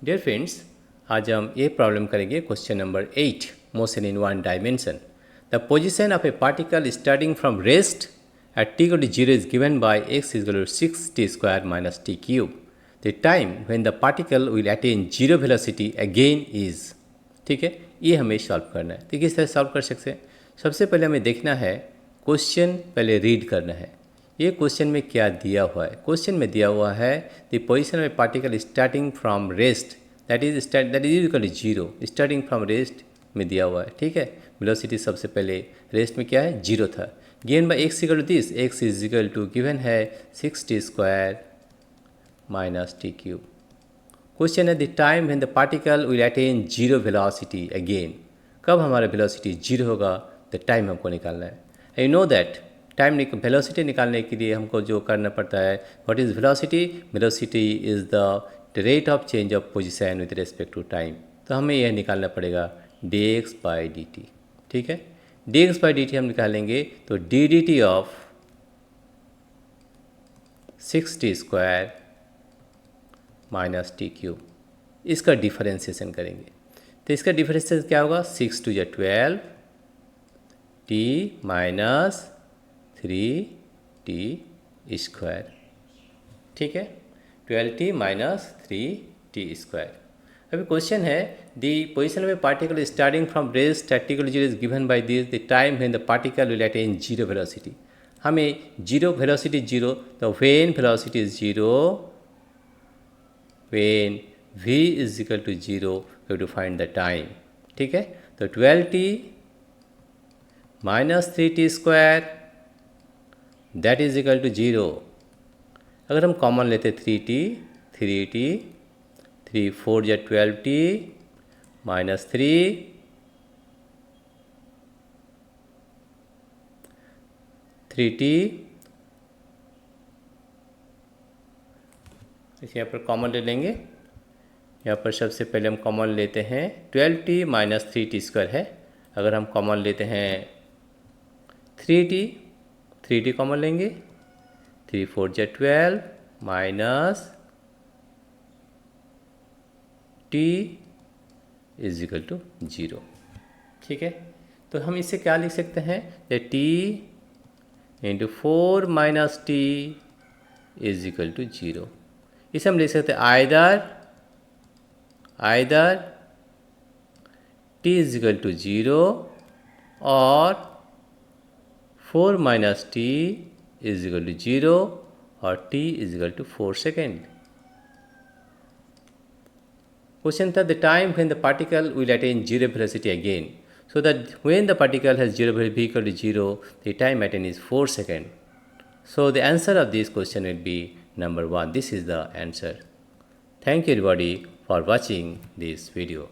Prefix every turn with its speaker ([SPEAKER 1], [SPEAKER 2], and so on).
[SPEAKER 1] Dear friends, आज हम ये प्रॉब्लम करेंगे question number 8, motion in one dimension. The position of a particle starting from rest at t equal to 0 is given by x is equal to 6t square minus t cube. The time when the particle will attain zero velocity again is। ठीक है, ये हमें solve करना है। तो किस तरह solve कर सकते हैं? सबसे पहले हमें देखना है, क्वेश्चन पहले रीड करना है। ये क्वेश्चन में क्या दिया हुआ है? क्वेश्चन में दिया हुआ है the position of a particle starting from rest that is equal to zero. Starting from rest में दिया हुआ है। ठीक है, वेलोसिटी सबसे पहले रेस्ट में क्या है? जीरो था। Given by x equal to this, x is equal to given है 6t square minus t cube. Question है the time when the particle will attain zero velocity again. कब हमारा वेलोसिटी जीरो होगा? The time हमको निकालना है। You know that time velocity निकालने के लिए हमको जो करना पड़ता है, what is velocity? Velocity is the rate of change of position with respect to time. तो हमें यह निकालना पड़ेगा dx बाई dt। ठीक है, dx बाई dt हम निकालेंगे तो dt of 6t square minus t cube, इसका डिफरेंशिएशन करेंगे। तो इसका डिफरेंशिएशन क्या होगा? 6 to 12 t minus 3t square. ठीक है, 12t माइनस 3t स्क्वायर। अभी क्वेश्चन है the position of a particle starting from rest at t equal to 0 is given by this the time when the particle will attain zero velocity. हमें zero velocity zero, तो when velocity is zero, when v is equal to zero, we have to find the time. ठीक है, तो 12t minus 3t square that is equal to zero. अगर हम common लेते 3t, 3 4 या 12t minus 3 3t, इसे यहाँ पर कॉमन ले लेंगे। यहाँ पर सबसे पहले हम कॉमन लेते हैं 12t माइनस 3t स्क्वायर है। अगर हम कॉमन लेते हैं 3t कॉमन लेंगे, 3 4 या 12 minus t is equal to zero. ठीक है, तो हम इसे क्या लिख सकते हैं? t into 4 minus t is equal to zero. इसे हम लिख सकते हैं either t is equal to zero और 4 minus t is equal to zero और t is equal to 4 second. Question था the time when the particle will attain zero velocity again, so that when the particle has zero v equal to 0, the time attained is 4 seconds. So the answer of this question will be number 1. This is the answer. Thank you everybody for watching this video.